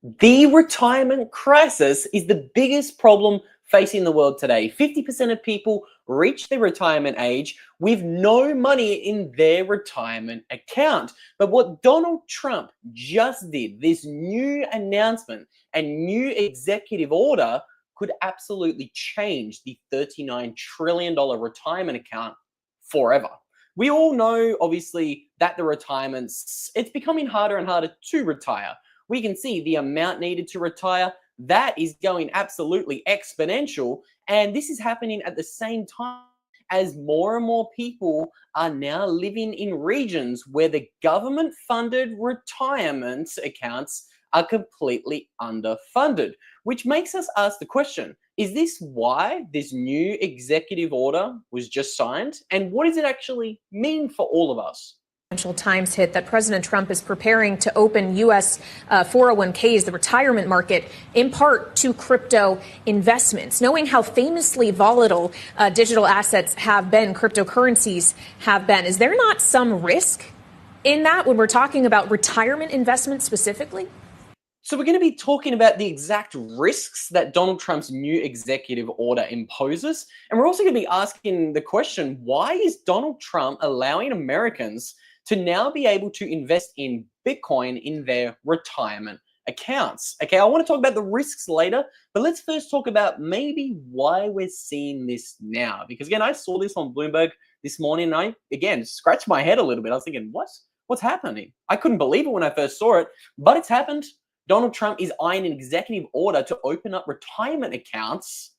The retirement crisis is the biggest problem facing the world today. 50% of people reach their retirement age with no money in their retirement account. But what Donald Trump just did, this new announcement and new executive order, could absolutely change the $39 trillion retirement account forever. We all know, obviously, that it's becoming harder and harder to retire. We can see the amount needed to retire, that is going absolutely exponential. And this is happening at the same time as more and more people are now living in regions where the government funded retirement accounts are completely underfunded, which makes us ask the question, is this why this new executive order was just signed? And what does it actually mean for all of us? Financial Times hit that President Trump is preparing to open U.S. 401ks, the retirement market, in part to crypto investments. Knowing how famously volatile digital assets have been, cryptocurrencies have been, is there not some risk in that when we're talking about retirement investments specifically? So we're going to be talking about the exact risks that Donald Trump's new executive order imposes. And we're also going to be asking the question, why is Donald Trump allowing Americans to now be able to invest in Bitcoin in their retirement accounts? Okay, I want to talk about the risks later, but let's first talk about maybe why we're seeing this now. Because again, I saw this on Bloomberg this morning and I, again, scratched my head a little bit. I was thinking, what's happening? I couldn't believe it when I first saw it, but it's happened. Donald Trump is eyeing an executive order to open up retirement accounts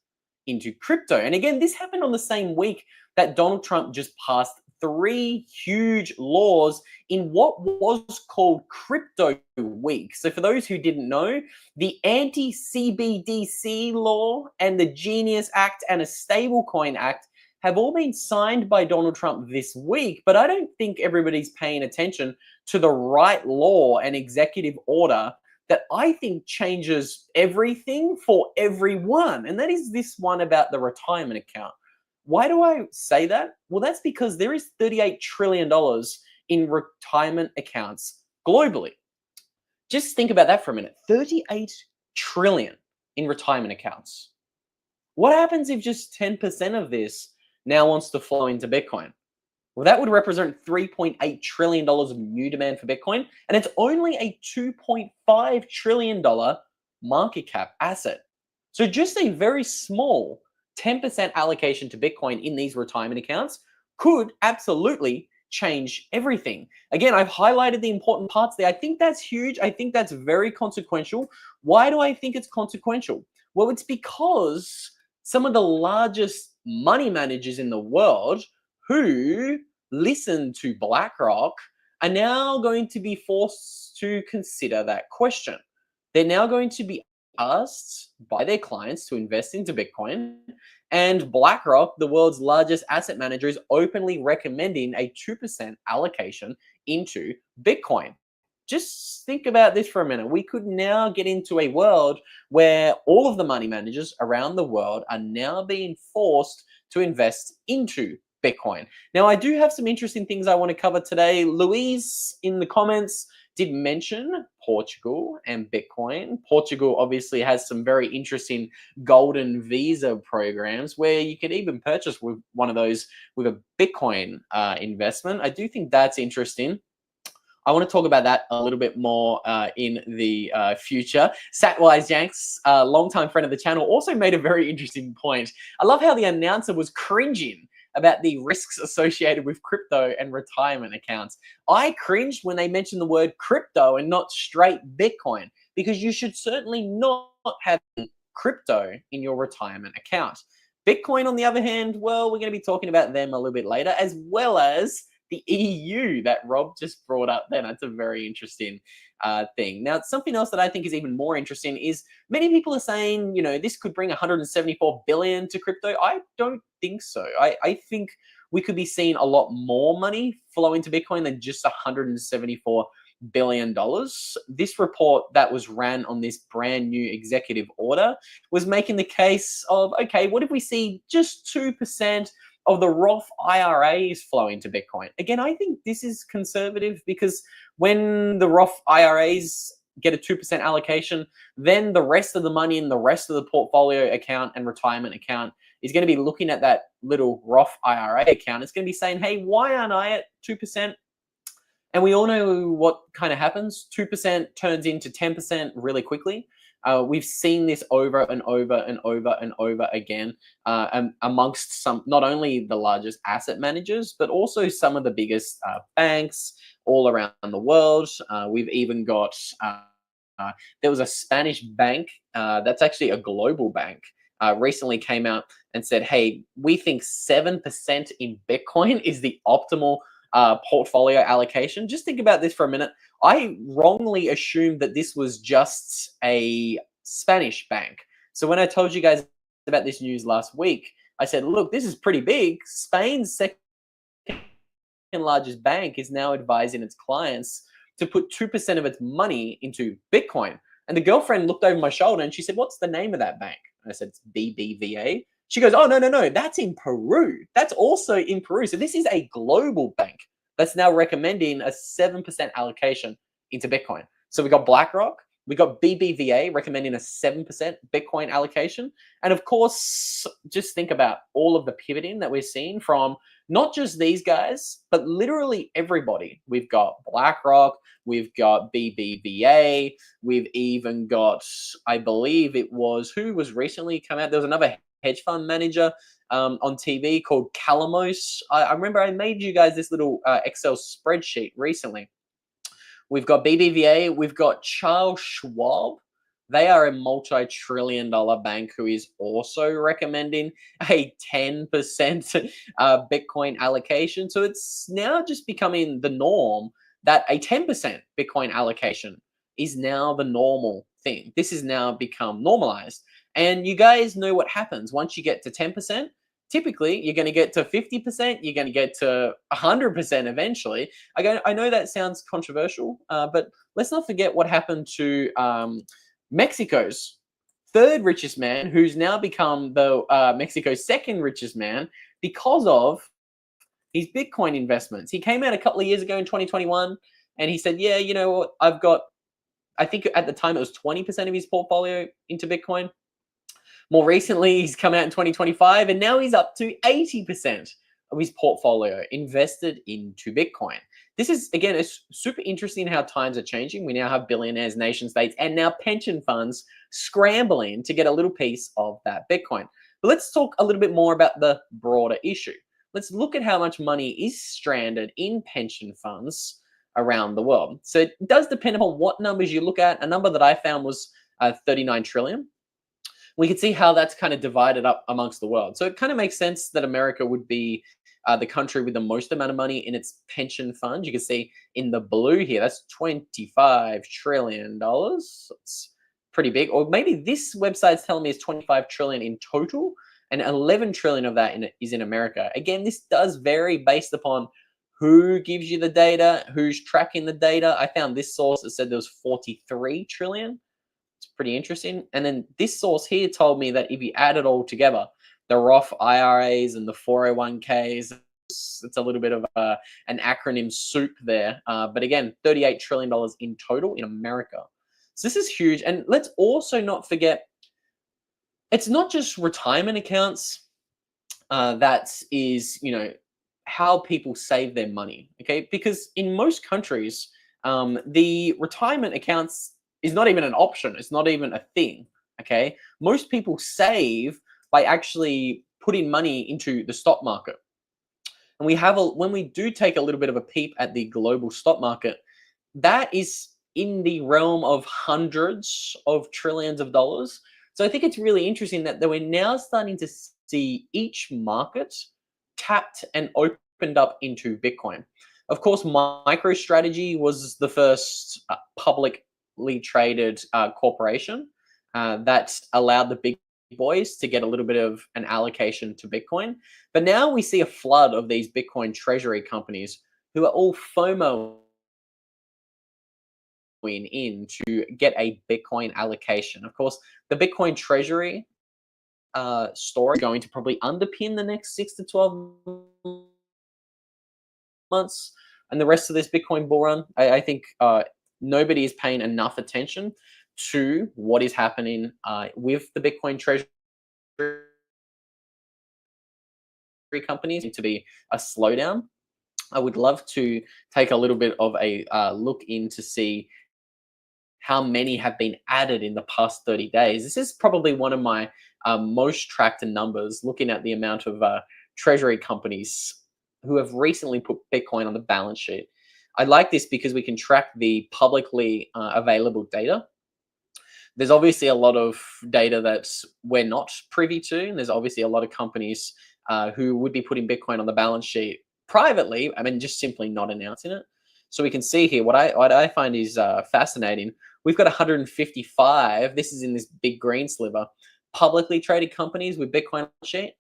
into crypto. And again, this happened on the same week that Donald Trump just passed 3 huge laws in what was called Crypto Week. So for those who didn't know, the Anti-CBDC law and the Genius Act and a Stablecoin Act have all been signed by Donald Trump this week, but I don't think everybody's paying attention to the right law and executive order that I think changes everything for everyone. And that is this one about the retirement account. Why do I say that? Well, that's because there is $38 trillion in retirement accounts globally. Just think about that for a minute. 38 trillion in retirement accounts. What happens if just 10% of this now wants to flow into Bitcoin? Well, that would represent $3.8 trillion of new demand for Bitcoin, and it's only a $2.5 trillion market cap asset. So just a very small 10% allocation to Bitcoin in these retirement accounts could absolutely change everything. Again, I've highlighted the important parts there. I think that's huge. I think that's very consequential. Why do I think it's consequential? Well, it's because some of the largest money managers in the world who listen to BlackRock are now going to be forced to consider that question. They're now going to be asked by their clients to invest into Bitcoin, and BlackRock, the world's largest asset manager, is openly recommending a 2% allocation into Bitcoin. Just think about this for a minute. We could now get into a world where all of the money managers around the world are now being forced to invest into Bitcoin. Now, I do have some interesting things I want to cover today. Louise in the comments did mention Portugal and Bitcoin. Portugal obviously has some very interesting golden visa programs where you could even purchase with one of those with a Bitcoin investment. I do think that's interesting. I want to talk about that a little bit more in the future. Satwise Yanks, a longtime friend of the channel, also made a very interesting point. I love how the announcer was cringing about the risks associated with crypto and retirement accounts. I cringed when they mentioned the word crypto and not straight Bitcoin, because you should certainly not have crypto in your retirement account. Bitcoin, on the other hand, well, we're going to be talking about them a little bit later, as well as the EU that Rob just brought up then. That's a very interesting thing. Now, something else that I think is even more interesting is many people are saying, this could bring 174 billion to crypto. I don't think so. I think we could be seeing a lot more money flow into Bitcoin than just $174 billion. This report that was ran on this brand new executive order was making the case of, okay, what if we see just 2% of the Roth IRAs flow into Bitcoin? Again, I think this is conservative, because when the Roth IRAs get a 2% allocation, then the rest of the money in the rest of the portfolio account and retirement account is going to be looking at that little Roth IRA account. It's going to be saying, hey, why aren't I at 2%? And we all know what kind of happens. 2% turns into 10% really quickly. We've seen this over and over and over and over again amongst some, not only the largest asset managers, but also some of the biggest banks all around the world. We've even got, there was a Spanish bank that's actually a global bank recently came out and said, hey, we think 7% in Bitcoin is the optimal portfolio allocation. Just think about this for a minute. I wrongly assumed that this was just a Spanish bank. So when I told you guys about this news last week, I said, look, this is pretty big. Spain's second largest bank is now advising its clients to put 2% of its money into Bitcoin. And the girlfriend looked over my shoulder and she said, what's the name of that bank? And I said, it's BBVA. She goes, oh, no, that's in Peru. That's also in Peru. So this is a global bank that's now recommending a 7% allocation into Bitcoin. So we got BlackRock, we got BBVA recommending a 7% Bitcoin allocation. And of course, just think about all of the pivoting that we're seeing from not just these guys, but literally everybody. We've got BlackRock, we've got BBVA, we've even got, I believe it was, who was recently come out? There was another hedge fund manager on TV called Calamos. I remember I made you guys this little Excel spreadsheet recently. We've got BBVA, we've got Charles Schwab. They are a multi-trillion-dollar bank who is also recommending a 10% Bitcoin allocation. So it's now just becoming the norm that a 10% Bitcoin allocation is now the normal thing. This has now become normalized. And you guys know what happens once you get to 10%. Typically, you're going to get to 50%, you're going to get to 100% eventually. I know that sounds controversial, but let's not forget what happened to Mexico's third richest man, who's now become the Mexico's second richest man because of his Bitcoin investments. He came out a couple of years ago in 2021, and he said, yeah, you know what, I've got, I think at the time it was 20% of his portfolio into Bitcoin. More recently, he's come out in 2025, and now he's up to 80% of his portfolio invested into Bitcoin. This is, again, it's super interesting how times are changing. We now have billionaires, nation states, and now pension funds scrambling to get a little piece of that Bitcoin. But let's talk a little bit more about the broader issue. Let's look at how much money is stranded in pension funds around the world. So it does depend upon what numbers you look at. A number that I found was 39 trillion. We can see how that's kind of divided up amongst the world. So it kind of makes sense that America would be the country with the most amount of money in its pension fund. You can see in the blue here, that's $25 trillion. It's pretty big. Or maybe this website's telling me it's 25 trillion in total, and 11 trillion of that is in America. Again, this does vary based upon who gives you the data, who's tracking the data. I found this source that said there was 43 trillion. Pretty interesting. And then this source here told me that if you add it all together, the Roth IRAs and the 401ks, it's a little bit of an acronym soup there. But again, $38 trillion in total in America. So this is huge. And let's also not forget, it's not just retirement accounts that is, you know, how people save their money, okay? Because in most countries, the retirement accounts is not even an option. It's not even a thing, okay? Most people save by actually putting money into the stock market. And we have when we do take a little bit of a peep at the global stock market, that is in the realm of hundreds of trillions of dollars. So I think it's really interesting that we're now starting to see each market tapped and opened up into Bitcoin. Of course, MicroStrategy was the first publicly traded corporation that allowed the big boys to get a little bit of an allocation to Bitcoin. But now we see a flood of these Bitcoin treasury companies who are all FOMO in to get a Bitcoin allocation. Of course, the Bitcoin treasury story is going to probably underpin the next 6 to 12 months and the rest of this Bitcoin bull run. I think nobody is paying enough attention to what is happening with the Bitcoin treasury companies. To be a slowdown. I would love to take a little bit of a look in to see how many have been added in the past 30 days. This is probably one of my most tracked numbers, looking at the amount of treasury companies who have recently put Bitcoin on the balance sheet. I like this because we can track the publicly available data. There's obviously a lot of data that we're not privy to, and there's obviously a lot of companies who would be putting Bitcoin on the balance sheet privately, I mean, just simply not announcing it. So we can see here what I find is fascinating. We've got 155. This is in this big green sliver. Publicly traded companies with Bitcoin on the sheet.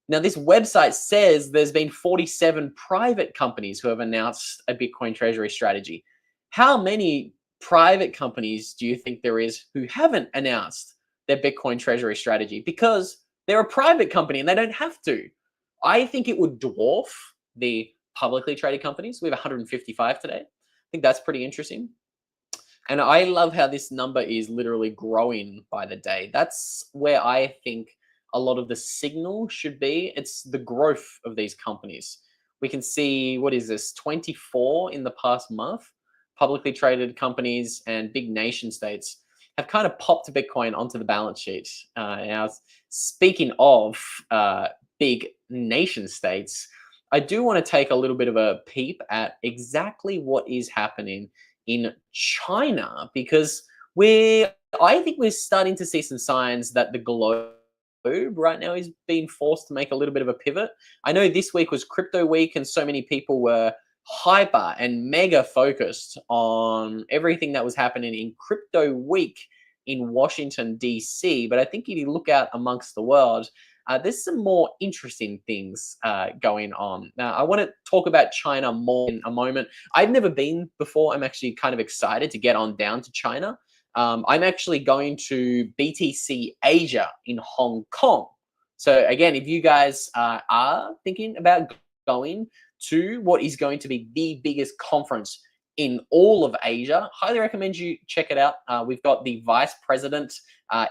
Now, this website says there's been 47 private companies who have announced a Bitcoin treasury strategy. How many private companies do you think there is who haven't announced their Bitcoin treasury strategy? Because they're a private company and they don't have to. I think it would dwarf the publicly traded companies. We have 155 today. I think that's pretty interesting. And I love how this number is literally growing by the day. That's where I think a lot of the signal should be. It's the growth of these companies. We can see, what is this, 24 in the past month. Publicly traded companies and big nation states have kind of popped Bitcoin onto the balance sheet. Now, speaking of big nation states, I do want to take a little bit of a peep at exactly what is happening in China, because I think we're starting to see some signs that the globe right now is being forced to make a little bit of a pivot. I know this week was crypto week and so many people were hyper and mega focused on everything that was happening in crypto week in Washington, DC. But I think if you look out amongst the world, there's some more interesting things going on. Now, I want to talk about China more in a moment. I've never been before. I'm actually kind of excited to get on down to China. I'm actually going to BTC Asia in Hong Kong. So again, if you guys are thinking about going to what is going to be the biggest conference in all of Asia, highly recommend you check it out. We've got the Vice President,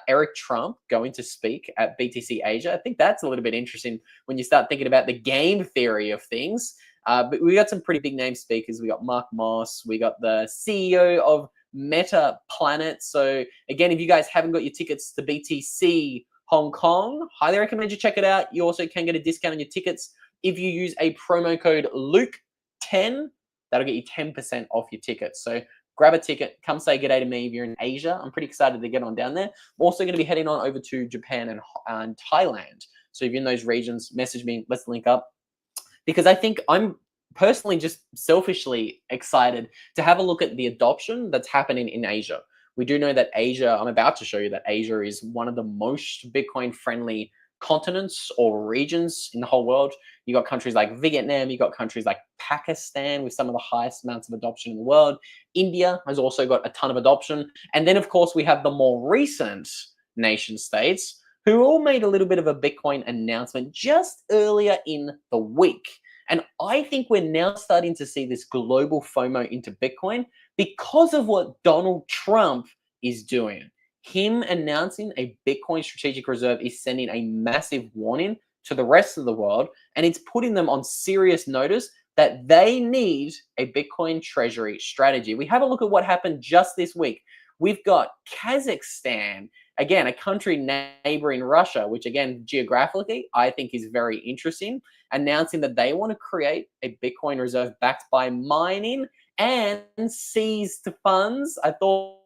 Eric Trump, going to speak at BTC Asia. I think that's a little bit interesting when you start thinking about the game theory of things. But we got some pretty big name speakers. We got Mark Moss. We got the CEO of Meta Planet. So again, if you guys haven't got your tickets to BTC Hong Kong, highly recommend you check it out. You also can get a discount on your tickets if you use a promo code Luke10. That'll get you 10% off your tickets. So grab a ticket, come say good day to me if you're in Asia. I'm pretty excited to get on down there. I'm also going to be heading on over to Japan and Thailand. So if you're in those regions, message me, let's link up. Because I think I'm personally just selfishly excited to have a look at the adoption that's happening in Asia. We do know that Asia, I'm about to show you that Asia is one of the most Bitcoin friendly continents or regions in the whole world. You got countries like Vietnam, you got countries like Pakistan with some of the highest amounts of adoption in the world. India has also got a ton of adoption. And then of course we have the more recent nation states who all made a little bit of a Bitcoin announcement just earlier in the week. And I think we're now starting to see this global FOMO into Bitcoin because of what Donald Trump is doing. Him announcing a Bitcoin strategic reserve is sending a massive warning to the rest of the world, and it's putting them on serious notice that they need a Bitcoin treasury strategy. We have a look at what happened just this week. We've got Kazakhstan, again, a country neighboring Russia, which again, geographically, I think is very interesting, announcing that they want to create a Bitcoin reserve backed by mining and seized funds. I thought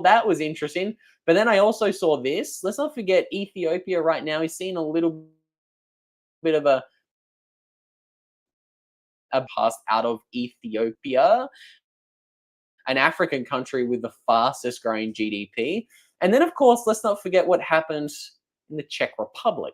that was interesting. But then I also saw this. Let's not forget Ethiopia right now is seeing a little bit of a pass out of Ethiopia, an African country with the fastest growing GDP. And then, of course, let's not forget what happened in the Czech Republic.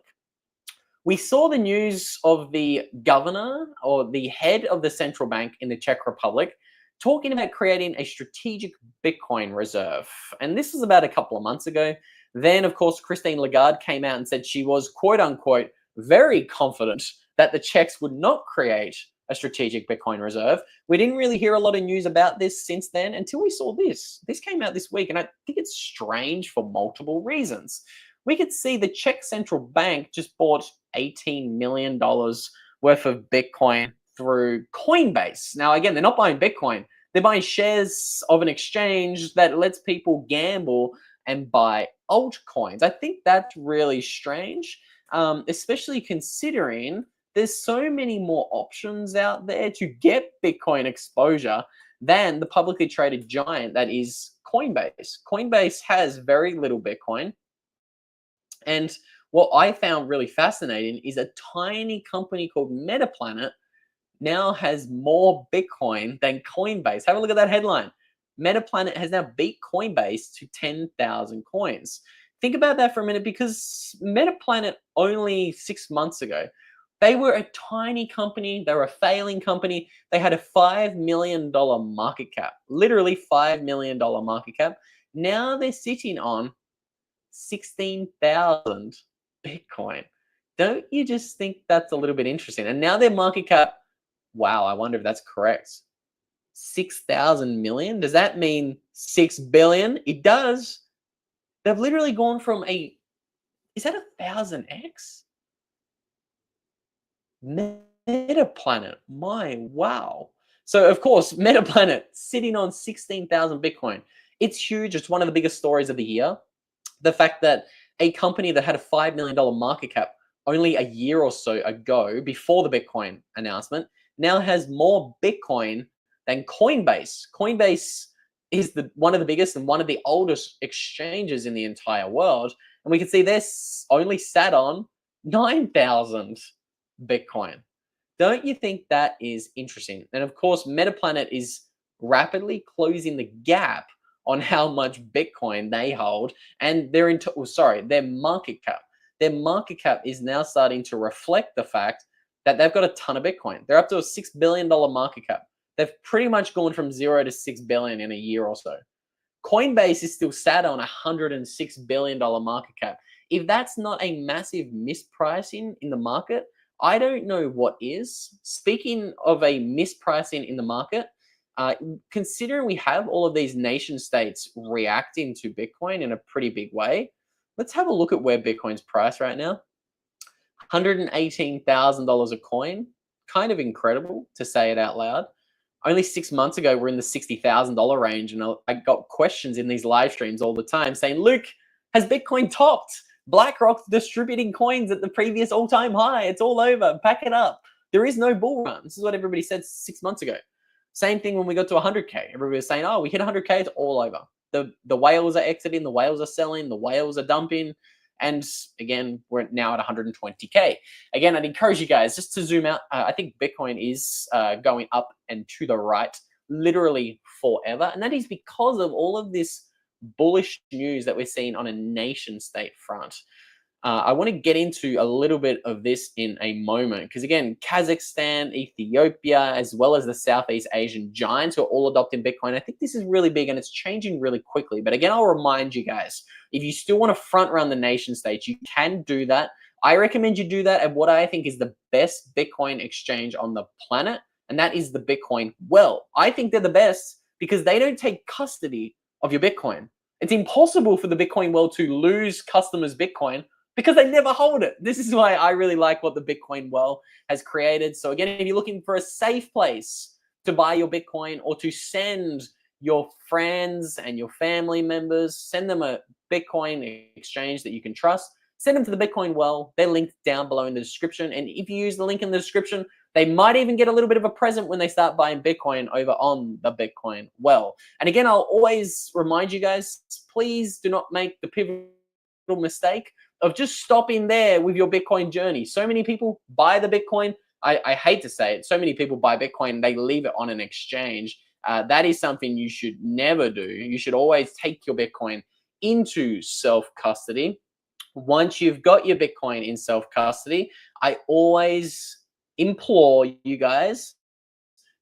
We saw the news of the governor or the head of the central bank in the Czech Republic talking about creating a strategic Bitcoin reserve. And this was about a couple of months ago. Then, of course, Christine Lagarde came out and said she was, quote unquote, very confident that the Czechs would not create a strategic Bitcoin reserve. We didn't really hear a lot of news about this since then until we saw this. This came out this week, and I think it's strange for multiple reasons. We could see the Czech central bank just bought $18 million worth of Bitcoin through Coinbase. Now, again, they're not buying Bitcoin. They're buying shares of an exchange that lets people gamble and buy altcoins. I think that's really strange, especially considering there's so many more options out there to get Bitcoin exposure than the publicly traded giant that is Coinbase. Coinbase has very little Bitcoin. And what I found really fascinating is a tiny company called Metaplanet now has more Bitcoin than Coinbase. Have a look at that headline. Metaplanet has now beat Coinbase to 10,000 coins. Think about that for a minute, because Metaplanet only 6 months ago, they were a tiny company. They were a failing company. They had a $5 million market cap, literally $5 million market cap. Now they're sitting on 16,000 Bitcoin. Don't you just think that's a little bit interesting? And now their market cap, wow, I wonder if that's correct. 6,000 million? Does that mean 6 billion? It does. They've literally gone from is that 1,000x? Metaplanet, wow. So of course, Metaplanet sitting on 16,000 Bitcoin. It's huge. It's one of the biggest stories of the year. The fact that a company that had a $5 million market cap only a year or so ago, before the Bitcoin announcement, now has more Bitcoin than Coinbase. Coinbase is one of the biggest and one of the oldest exchanges in the entire world. And we can see they're only sat on 9,000 Bitcoin. Don't you think that is interesting? And of course, Metaplanet is rapidly closing the gap on how much Bitcoin they hold, and their market cap. Their market cap is now starting to reflect the fact that they've got a ton of Bitcoin. They're up to a $6 billion market cap. They've pretty much gone from 0 to 6 billion in a year or so. Coinbase is still sat on a $106 billion market cap. If that's not a massive mispricing in the market, I don't know what is. Speaking of a mispricing in the market, considering we have all of these nation states reacting to Bitcoin in a pretty big way, let's have a look at where Bitcoin's priced right now. $118,000 a coin. Kind of incredible to say it out loud. Only 6 months ago, we're in the $60,000 range, and I got questions in these live streams all the time saying, Luke, has Bitcoin topped? BlackRock's distributing coins at the previous all-time high. It's all over. Pack it up. There is no bull run. This is what everybody said 6 months ago. Same thing when we got to 100K. Everybody was saying, oh, we hit 100K, it's all over. The whales are exiting, the whales are selling, the whales are dumping. And again, we're now at 120K. Again, I'd encourage you guys just to zoom out. I think Bitcoin is going up and to the right literally forever. And that is because of all of this bullish news that we're seeing on a nation state front. I want to get into a little bit of this in a moment, because again, Kazakhstan, Ethiopia, as well as the Southeast Asian giants who are all adopting Bitcoin. I think this is really big and it's changing really quickly. But again, I'll remind you guys, if you still want to front run the nation states, you can do that. I recommend you do that at what I think is the best Bitcoin exchange on the planet, and that is the Bitcoin Well. I think they're the best because they don't take custody of your Bitcoin. It's impossible for the Bitcoin Well to lose customers' Bitcoin because they never hold it. This is why I really like what the Bitcoin Well has created. So again, if you're looking for a safe place to buy your Bitcoin or to send your friends and your family members, send them a Bitcoin exchange that you can trust, send them to the Bitcoin Well. They're linked down below in the description. And if you use the link in the description, they might even get a little bit of a present when they start buying Bitcoin over on the Bitcoin Well. And again, I'll always remind you guys, please do not make the pivotal mistake of just stopping there with your Bitcoin journey. So many people buy the Bitcoin. I hate to say it. So many people buy Bitcoin and they leave it on an exchange. That is something you should never do. You should always take your Bitcoin into self-custody. Once you've got your Bitcoin in self-custody, I always implore you guys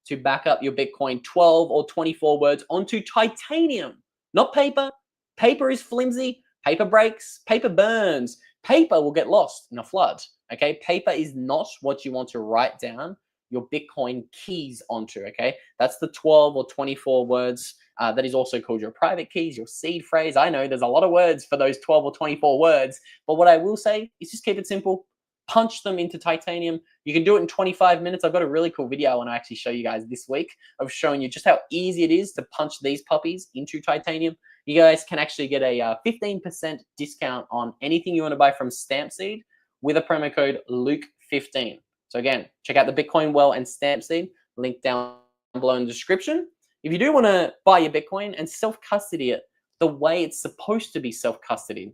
to back up your Bitcoin 12 or 24 words onto titanium, not paper. Paper is flimsy. Paper breaks, paper burns, paper will get lost in a flood, okay? Paper is not what you want to write down your Bitcoin keys onto, okay? That's the 12 or 24 words. That is also called your private keys, your seed phrase. I know there's a lot of words for those 12 or 24 words, but what I will say is just keep it simple. Punch them into titanium. You can do it in 25 minutes. I've got a really cool video I want to actually show you guys this week of showing you just how easy it is to punch these puppies into titanium. You guys can actually get a 15% discount on anything you want to buy from Stampseed with a promo code Luke15. So again, check out the Bitcoin Well and Stampseed, link down below in the description. If you do want to buy your Bitcoin and self-custody it the way it's supposed to be self-custodied.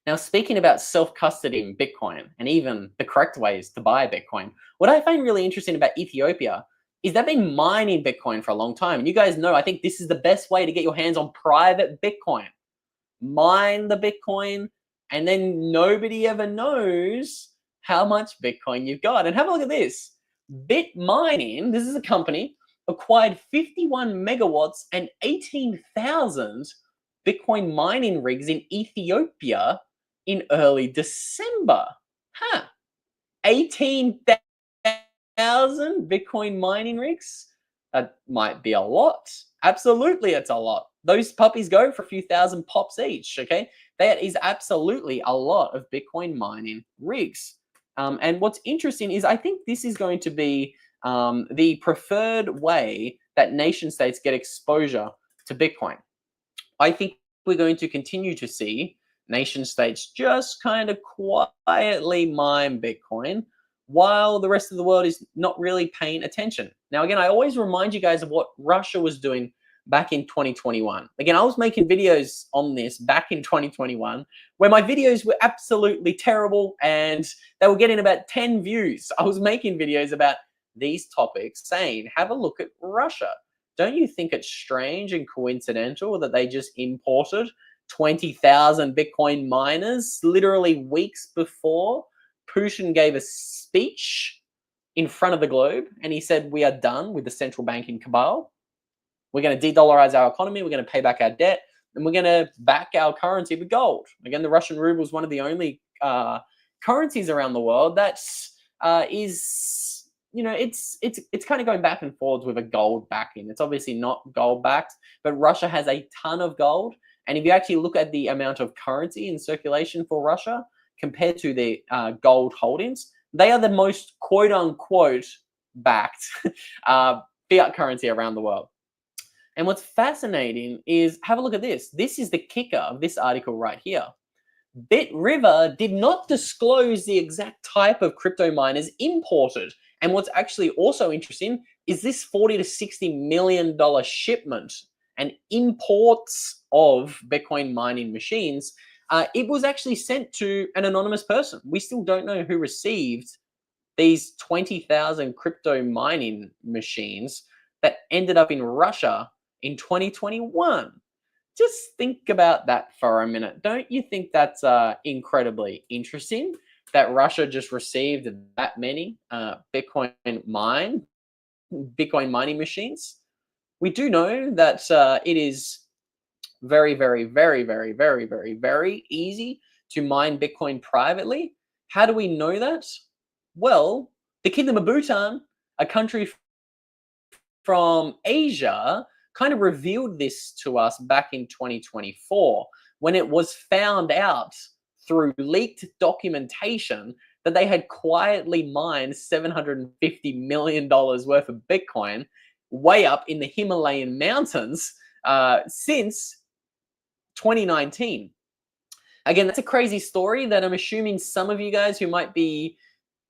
Now, speaking about self-custodying Bitcoin and even the correct ways to buy Bitcoin, what I find really interesting about Ethiopia is they've been mining Bitcoin for a long time. And you guys know, I think this is the best way to get your hands on private Bitcoin. Mine the Bitcoin, and then nobody ever knows how much Bitcoin you've got. And have a look at this. Bit Mining, this is a company, acquired 51 megawatts and 18,000 Bitcoin mining rigs in Ethiopia in early December. 18,000 Bitcoin mining rigs? That might be a lot. Absolutely, it's a lot. Those puppies go for a few thousand pops each, okay? That is absolutely a lot of Bitcoin mining rigs. And what's interesting is I think this is going to be the preferred way that nation states get exposure to Bitcoin. I think we're going to continue to see nation states just kind of quietly mine Bitcoin while the rest of the world is not really paying attention. Now, again, I always remind you guys of what Russia was doing back in 2021. Again, I was making videos on this back in 2021 where my videos were absolutely terrible and they were getting about 10 views. I was making videos about these topics saying, have a look at Russia. Don't you think it's strange and coincidental that they just imported 20,000 Bitcoin miners literally weeks before Putin gave a speech in front of the globe and he said, we are done with the central banking cabal. We're going to de-dollarize our economy. We're going to pay back our debt and we're going to back our currency with gold. Again, the Russian ruble is one of the only currencies around the world that is, you know, it's kind of going back and forwards with a gold backing. It's obviously not gold backed, but Russia has a ton of gold. And if you actually look at the amount of currency in circulation for Russia compared to the gold holdings, they are the most quote unquote backed fiat currency around the world. And what's fascinating is, have a look at this. This is the kicker of this article right here. BitRiver did not disclose the exact type of crypto miners imported. And what's actually also interesting is this $40 to $60 million shipment and imports of Bitcoin mining machines. It was actually sent to an anonymous person. We still don't know who received these 20,000 crypto mining machines that ended up in Russia in 2021. Just think about that for a minute. Don't you think that's incredibly interesting that Russia just received that many Bitcoin mining machines? We do know that it is very, very, very, very, very, very, very easy to mine Bitcoin privately. How do we know that? Well, the Kingdom of Bhutan, a country from Asia, kind of revealed this to us back in 2024 when it was found out through leaked documentation that they had quietly mined $750 million worth of Bitcoin way up in the Himalayan mountains since 2019. Again, that's a crazy story that I'm assuming some of you guys who might be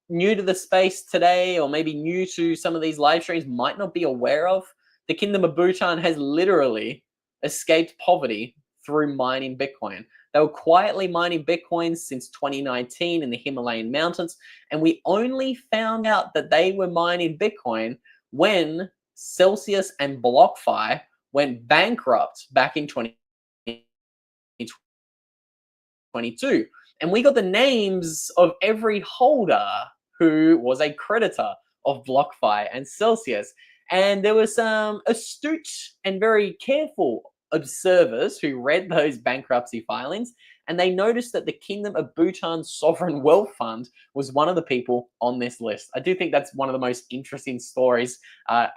new to the space today or maybe new to some of these live streams might not be aware of. The Kingdom of Bhutan has literally escaped poverty through mining Bitcoin. They were quietly mining Bitcoin since 2019 in the Himalayan mountains, and we only found out that they were mining Bitcoin when Celsius and BlockFi went bankrupt back in 2022. And we got the names of every holder who was a creditor of BlockFi and Celsius. And there were some astute and very careful observers who read those bankruptcy filings, and they noticed that the Kingdom of Bhutan's sovereign wealth fund was one of the people on this list. I do think that's one of the most interesting stories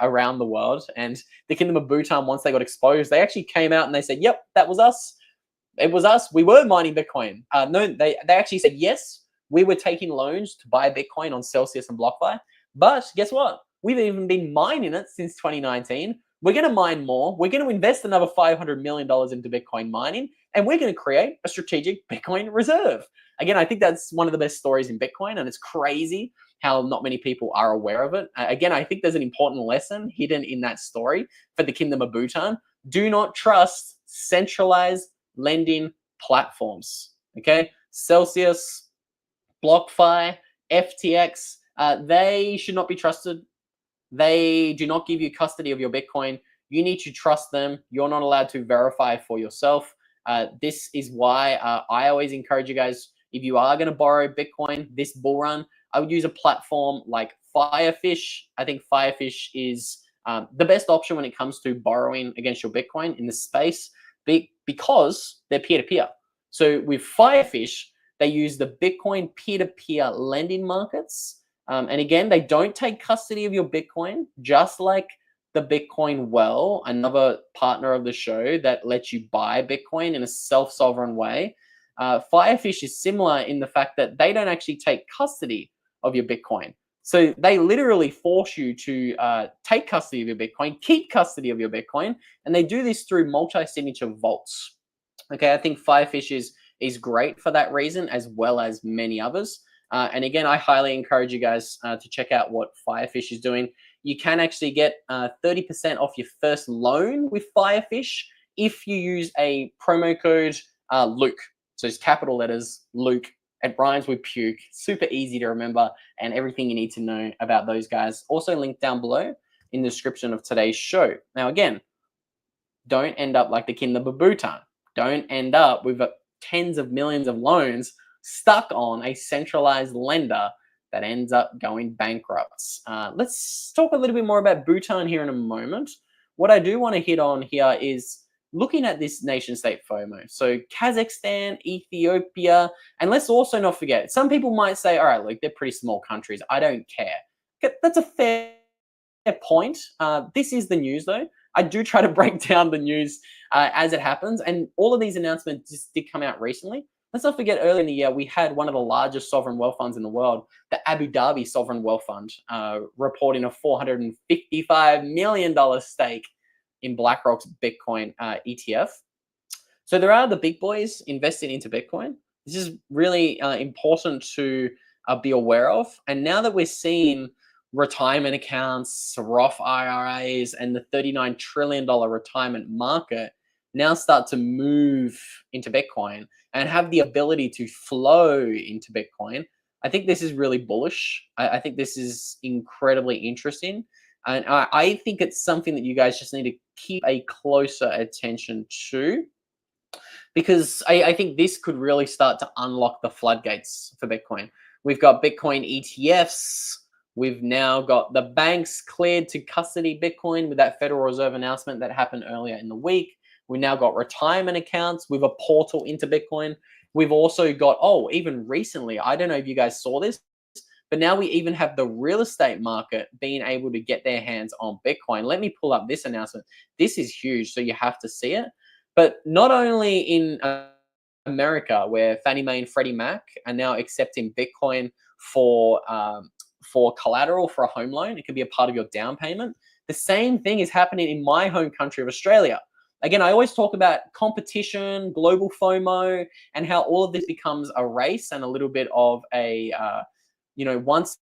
around the world. And the Kingdom of Bhutan, once they got exposed, they actually came out and they said, yep, that was us. It was us. We were mining Bitcoin. No, they actually said, yes, we were taking loans to buy Bitcoin on Celsius and BlockFi. But guess what? We've even been mining it since 2019. We're going to mine more. We're going to invest another $500 million into Bitcoin mining, and we're going to create a strategic Bitcoin reserve. Again, I think that's one of the best stories in Bitcoin, and it's crazy how not many people are aware of it. Again, I think there's an important lesson hidden in that story for the Kingdom of Bhutan. Do not trust centralized lending platforms. Okay, Celsius, BlockFi, FTX, they should not be trusted. They do not give you custody of your Bitcoin. You need to trust them. You're not allowed to verify for yourself. This is why I always encourage you guys, if you are going to borrow Bitcoin this bull run, I would use a platform like FIREFISH. I think FIREFISH is the best option when it comes to borrowing against your Bitcoin in the space because they're peer-to-peer. So with FIREFISH, they use the Bitcoin peer-to-peer lending markets. And again, they don't take custody of your Bitcoin, just like the Bitcoin Well, another partner of the show that lets you buy Bitcoin in a self-sovereign way. FIREFISH is similar in the fact that they don't actually take custody of your Bitcoin. So they literally force you to take custody of your Bitcoin, keep custody of your Bitcoin, and they do this through multi-signature vaults. Okay, I think FIREFISH is great for that reason, as well as many others. And again, I highly encourage you guys to check out what FIREFISH is doing. You can actually get 30% off your first loan with FIREFISH if you use a promo code Luke. So it's capital letters, Luke. It rhymes with puke. Super easy to remember, and everything you need to know about those guys. Also linked down below in the description of today's show. Now, again, don't end up like the Kingdom of Bhutan. Don't end up with tens of millions of loans stuck on a centralized lender that ends up going bankrupt. Let's talk a little bit more about Bhutan here in a moment. What I do want to hit on here is looking at this nation state FOMO. So Kazakhstan, Ethiopia, and let's also not forget, some people might say, all right, look, they're pretty small countries. I don't care. That's a fair point. This is the news though. I do try to break down the news as it happens, and all of these announcements just did come out recently. Let's not forget, earlier in the year, we had one of the largest sovereign wealth funds in the world, the Abu Dhabi Sovereign Wealth Fund, reporting a $455 million stake in BlackRock's Bitcoin ETF. So there are the big boys investing into Bitcoin. This is really important to be aware of. And now that we're seeing retirement accounts, Roth IRAs, and the $39 trillion retirement market now start to move into Bitcoin and have the ability to flow into Bitcoin, I think this is really bullish. I think this is incredibly interesting. And I think it's something that you guys just need to keep a closer attention to, because I think this could really start to unlock the floodgates for Bitcoin. We've got Bitcoin ETFs. We've now got the banks cleared to custody Bitcoin with that Federal Reserve announcement that happened earlier in the week. We now got retirement accounts with a portal into Bitcoin. We've also got, even recently, I don't know if you guys saw this, but now we even have the real estate market being able to get their hands on Bitcoin. Let me pull up this announcement. This is huge, so you have to see it. But not only in America, where Fannie Mae and Freddie Mac are now accepting Bitcoin for collateral for a home loan. It can be a part of your down payment. The same thing is happening in my home country of Australia. Again, I always talk about competition, global FOMO, and how all of this becomes a race and a little bit of a, once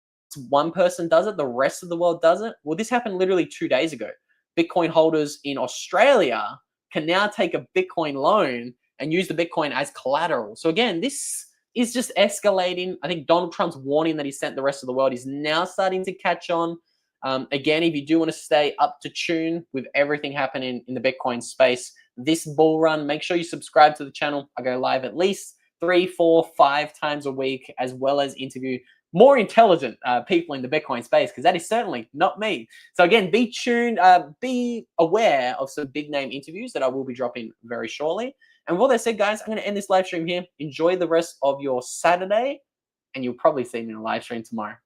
one person does it, the rest of the world does it. Well, this happened literally 2 days ago. Bitcoin holders in Australia can now take a Bitcoin loan and use the Bitcoin as collateral. So again, this is just escalating. I think Donald Trump's warning that he sent the rest of the world is now starting to catch on. Again, if you do want to stay up to tune with everything happening in the Bitcoin space this bull run, make sure you subscribe to the channel. I go live at least 3, 4, 5 times a week, as well as interview more intelligent people in the Bitcoin space, because that is certainly not me. So again, be tuned, be aware of some big name interviews that I will be dropping very shortly. And with all that said, guys, I'm going to end this live stream here. Enjoy the rest of your Saturday, and you'll probably see me in a live stream tomorrow.